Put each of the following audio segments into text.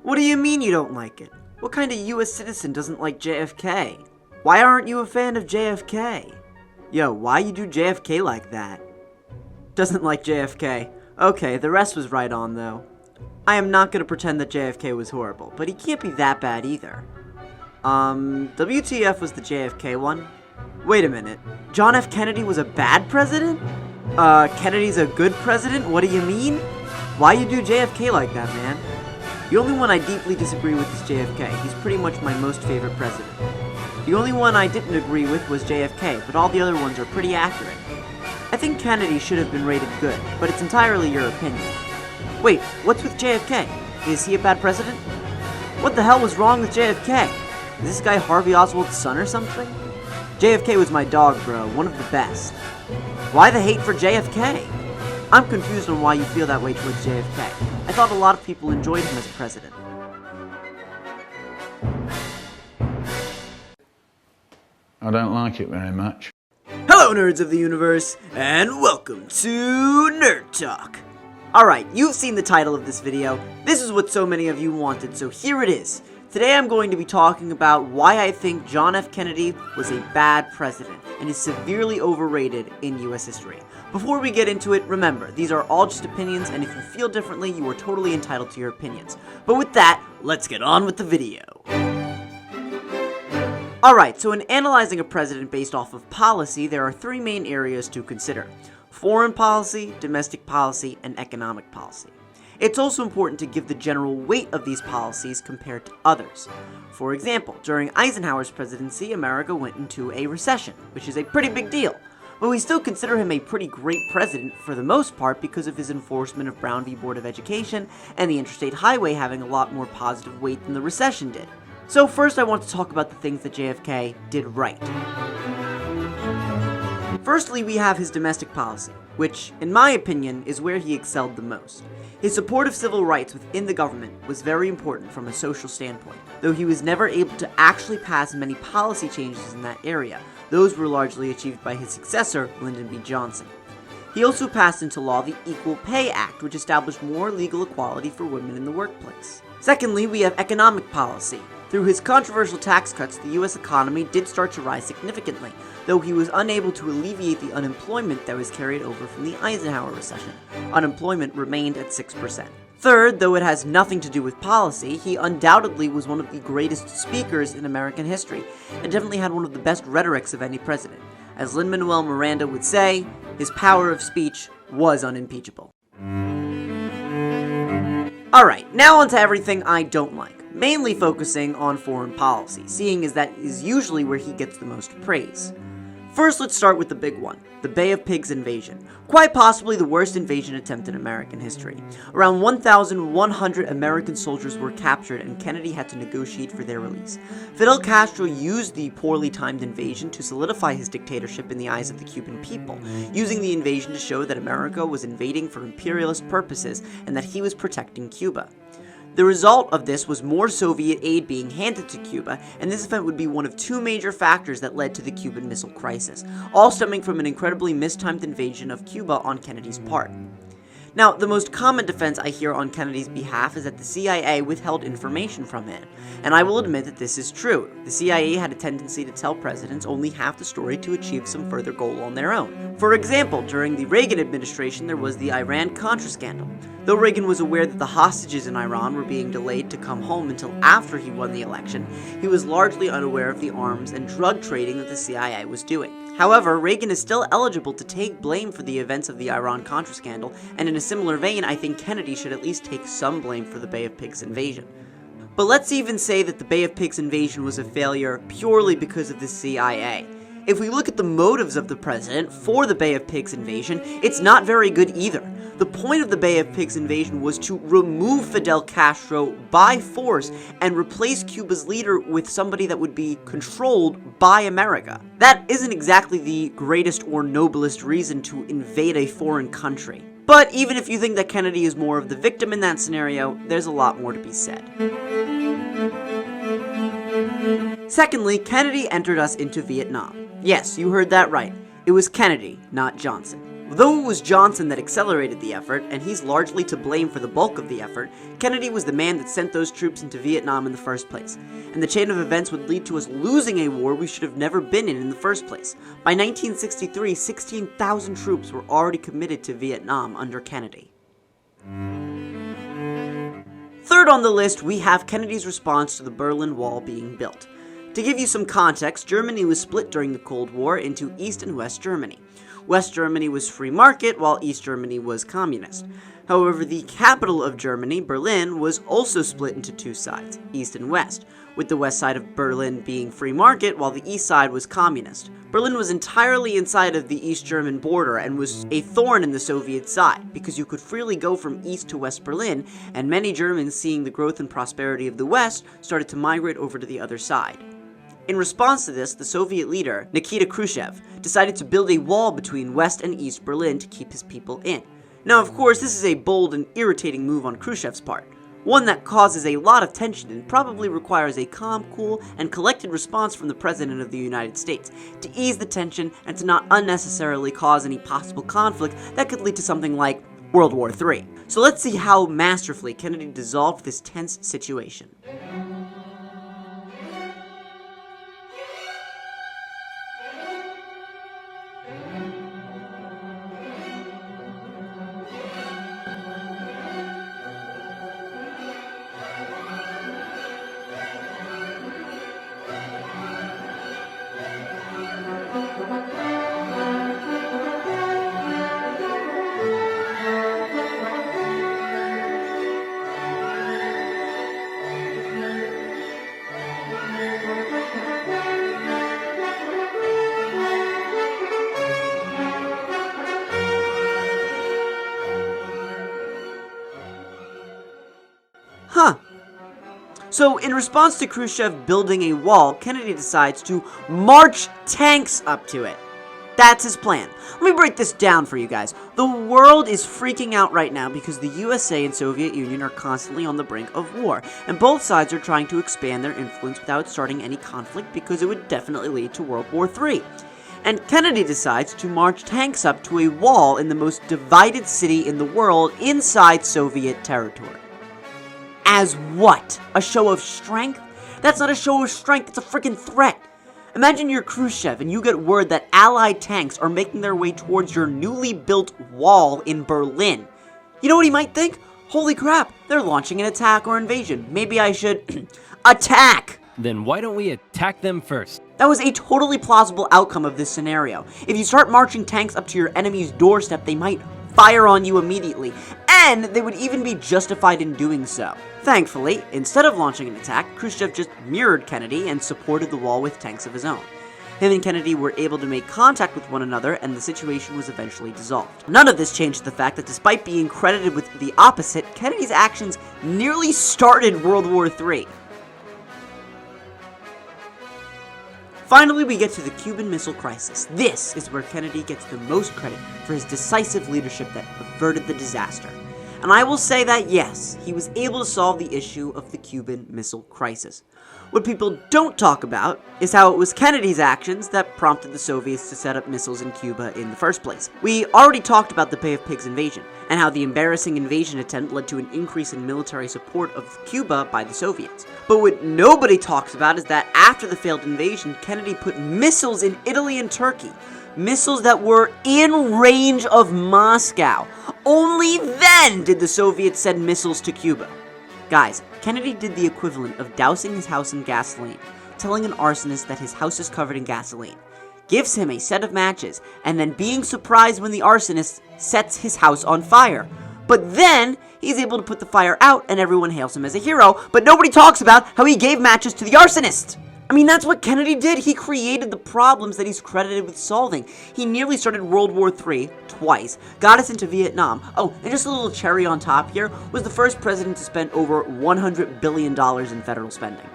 What do you mean you don't like it? What kind of US citizen doesn't like JFK? Why aren't you a fan of JFK? Yo, why you do JFK like that? Doesn't like JFK. Okay, the rest was right on though. I am not gonna pretend that JFK was horrible, but he can't be that bad either. WTF was the JFK one? Wait a minute. John F. Kennedy was a bad president? Kennedy's a good president? What do you mean? Why you do JFK like that, man? The only one I deeply disagree with is JFK. He's pretty much my most favorite president. The only one I didn't agree with was JFK, but all the other ones are pretty accurate. I think Kennedy should have been rated good, but it's entirely your opinion. Wait, what's with JFK? Is he a bad president? What the hell was wrong with JFK? Is this guy Harvey Oswald's son or something? JFK was my dog, bro, one of the best. Why the hate for JFK? I'm confused on why you feel that way towards JFK. I thought a lot of people enjoyed him as a president. I don't like it very much. Hello, nerds of the universe, and welcome to Nerd Talk. Alright, you've seen the title of this video. This is what so many of you wanted, so here it is. Today I'm going to be talking about why I think John F. Kennedy was a bad president and is severely overrated in US history. Before we get into it, remember, these are all just opinions, and if you feel differently, you are totally entitled to your opinions. But with that, let's get on with the video. Alright, so in analyzing a president based off of policy, there are three main areas to consider: foreign policy, domestic policy, and economic policy. It's also important to give the general weight of these policies compared to others. For example, during Eisenhower's presidency, America went into a recession, which is a pretty big deal. But we still consider him a pretty great president for the most part because of his enforcement of Brown v. Board of Education and the interstate highway having a lot more positive weight than the recession did. So first I want to talk about the things that JFK did right. Firstly, we have his domestic policy, which, in my opinion, is where he excelled the most. His support of civil rights within the government was very important from a social standpoint, though he was never able to actually pass many policy changes in that area. Those were largely achieved by his successor, Lyndon B. Johnson. He also passed into law the Equal Pay Act, which established more legal equality for women in the workplace. Secondly, we have economic policy. Through his controversial tax cuts, the US economy did start to rise significantly, though he was unable to alleviate the unemployment that was carried over from the Eisenhower recession. Unemployment remained at 6%. Third, though it has nothing to do with policy, he undoubtedly was one of the greatest speakers in American history, and definitely had one of the best rhetorics of any president. As Lin-Manuel Miranda would say, his power of speech was unimpeachable. Alright, now on to everything I don't like, mainly focusing on foreign policy, seeing as that is usually where he gets the most praise. First, let's start with the big one, the Bay of Pigs invasion. Quite possibly the worst invasion attempt in American history. Around 1,100 American soldiers were captured and Kennedy had to negotiate for their release. Fidel Castro used the poorly timed invasion to solidify his dictatorship in the eyes of the Cuban people, using the invasion to show that America was invading for imperialist purposes and that he was protecting Cuba. The result of this was more Soviet aid being handed to Cuba, and this event would be one of two major factors that led to the Cuban Missile Crisis, all stemming from an incredibly mistimed invasion of Cuba on Kennedy's part. Now, the most common defense I hear on Kennedy's behalf is that the CIA withheld information from him, and I will admit that this is true. The CIA had a tendency to tell presidents only half the story to achieve some further goal on their own. For example, during the Reagan administration, there was the Iran-Contra scandal. Though Reagan was aware that the hostages in Iran were being delayed to come home until after he won the election, he was largely unaware of the arms and drug trading that the CIA was doing. However, Reagan is still eligible to take blame for the events of the Iran-Contra scandal, and in a similar vein, I think Kennedy should at least take some blame for the Bay of Pigs invasion. But let's even say that the Bay of Pigs invasion was a failure purely because of the CIA. If we look at the motives of the president for the Bay of Pigs invasion, it's not very good either. The point of the Bay of Pigs invasion was to remove Fidel Castro by force and replace Cuba's leader with somebody that would be controlled by America. That isn't exactly the greatest or noblest reason to invade a foreign country. But even if you think that Kennedy is more of the victim in that scenario, there's a lot more to be said. Secondly, Kennedy entered us into Vietnam. Yes, you heard that right. It was Kennedy, not Johnson. Though it was Johnson that accelerated the effort, and he's largely to blame for the bulk of the effort, Kennedy was the man that sent those troops into Vietnam in the first place, and the chain of events would lead to us losing a war we should have never been in the first place. By 1963, 16,000 troops were already committed to Vietnam under Kennedy. Third on the list, we have Kennedy's response to the Berlin Wall being built. To give you some context, Germany was split during the Cold War into East and West Germany. West Germany was free market, while East Germany was communist. However, the capital of Germany, Berlin, was also split into two sides, East and West, with the west side of Berlin being free market, while the east side was communist. Berlin was entirely inside of the East German border and was a thorn in the Soviet side, because you could freely go from East to West Berlin, and many Germans, seeing the growth and prosperity of the West, started to migrate over to the other side. In response to this, the Soviet leader, Nikita Khrushchev, decided to build a wall between West and East Berlin to keep his people in. Now, of course, this is a bold and irritating move on Khrushchev's part, one that causes a lot of tension and probably requires a calm, cool, and collected response from the President of the United States to ease the tension and to not unnecessarily cause any possible conflict that could lead to something like World War III. So let's see how masterfully Kennedy dissolved this tense situation. So, in response to Khrushchev building a wall, Kennedy decides to march tanks up to it. That's his plan. Let me break this down for you guys. The world is freaking out right now because the USA and Soviet Union are constantly on the brink of war, and both sides are trying to expand their influence without starting any conflict because it would definitely lead to World War III. And Kennedy decides to march tanks up to a wall in the most divided city in the world inside Soviet territory. As what? A show of strength? That's not a show of strength, it's a freaking threat. Imagine you're Khrushchev and you get word that Allied tanks are making their way towards your newly built wall in Berlin. You know what he might think? Holy crap, they're launching an attack or invasion. Maybe I should attack! Then why don't we attack them first? That was a totally plausible outcome of this scenario. If you start marching tanks up to your enemy's doorstep, they might fire on you immediately, and they would even be justified in doing so. Thankfully, instead of launching an attack, Khrushchev just mirrored Kennedy and supported the wall with tanks of his own. Him and Kennedy were able to make contact with one another, and the situation was eventually dissolved. None of this changed the fact that despite being credited with the opposite, Kennedy's actions nearly started World War III. Finally, we get to the Cuban Missile Crisis. This is where Kennedy gets the most credit for his decisive leadership that averted the disaster. And I will say that yes, he was able to solve the issue of the Cuban Missile Crisis. What people don't talk about is how it was Kennedy's actions that prompted the Soviets to set up missiles in Cuba in the first place. We already talked about the Bay of Pigs invasion, and how the embarrassing invasion attempt led to an increase in military support of Cuba by the Soviets. But what nobody talks about is that after the failed invasion, Kennedy put missiles in Italy and Turkey. Missiles that were in range of Moscow. Only then did the Soviets send missiles to Cuba. Guys, Kennedy did the equivalent of dousing his house in gasoline, telling an arsonist that his house is covered in gasoline, gives him a set of matches, and then being surprised when the arsonist sets his house on fire. But then, he's able to put the fire out and everyone hails him as a hero, but nobody talks about how he gave matches to the arsonist. I mean, that's what Kennedy did. He created the problems that he's credited with solving. He nearly started World War III twice, got us into Vietnam. Oh, and just a little cherry on top here, was the first president to spend over $100 billion in federal spending.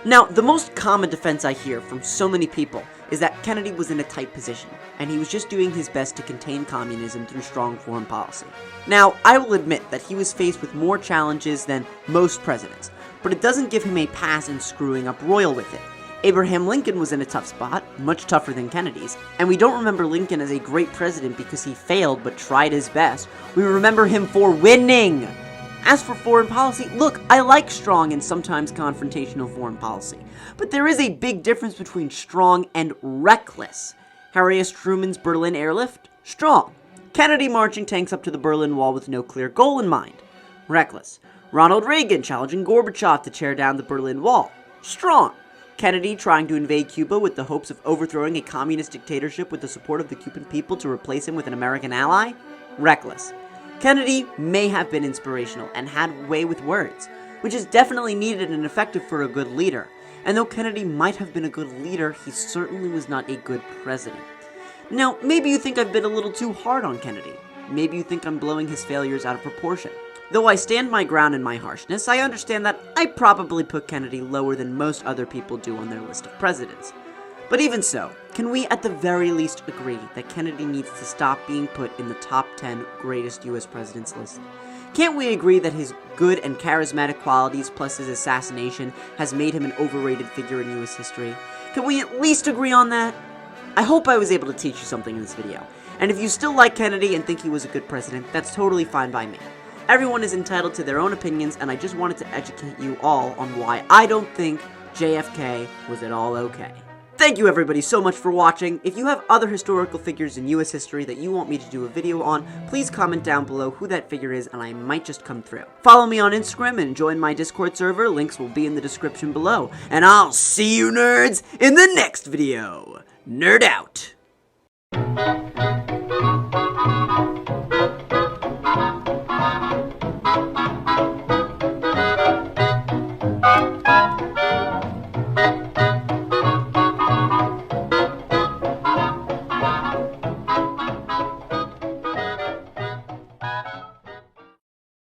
Now, the most common defense I hear from so many people is that Kennedy was in a tight position, and he was just doing his best to contain communism through strong foreign policy. Now, I will admit that he was faced with more challenges than most presidents, but it doesn't give him a pass in screwing up royal with it. Abraham Lincoln was in a tough spot, much tougher than Kennedy's, and we don't remember Lincoln as a great president because he failed but tried his best. We remember him for winning! As for foreign policy, look, I like strong and sometimes confrontational foreign policy, but there is a big difference between strong and reckless. Harry S. Truman's Berlin airlift? Strong. Kennedy marching tanks up to the Berlin Wall with no clear goal in mind? Reckless. Ronald Reagan challenging Gorbachev to tear down the Berlin Wall? Strong. Kennedy trying to invade Cuba with the hopes of overthrowing a communist dictatorship with the support of the Cuban people to replace him with an American ally? Reckless. Kennedy may have been inspirational and had way with words, which is definitely needed and effective for a good leader. And though Kennedy might have been a good leader, he certainly was not a good president. Now, maybe you think I've been a little too hard on Kennedy. Maybe you think I'm blowing his failures out of proportion. Though I stand my ground in my harshness, I understand that I probably put Kennedy lower than most other people do on their list of presidents. But even so, can we at the very least agree that Kennedy needs to stop being put in the top 10 greatest US presidents list? Can't we agree that his good and charismatic qualities plus his assassination has made him an overrated figure in US history? Can we at least agree on that? I hope I was able to teach you something in this video. And if you still like Kennedy and think he was a good president, that's totally fine by me. Everyone is entitled to their own opinions, and I just wanted to educate you all on why I don't think JFK was at all okay. Thank you everybody so much for watching. If you have other historical figures in US history that you want me to do a video on, please comment down below who that figure is and I might just come through. Follow me on Instagram and join my Discord server, links will be in the description below. And I'll see you nerds in the next video. Nerd out!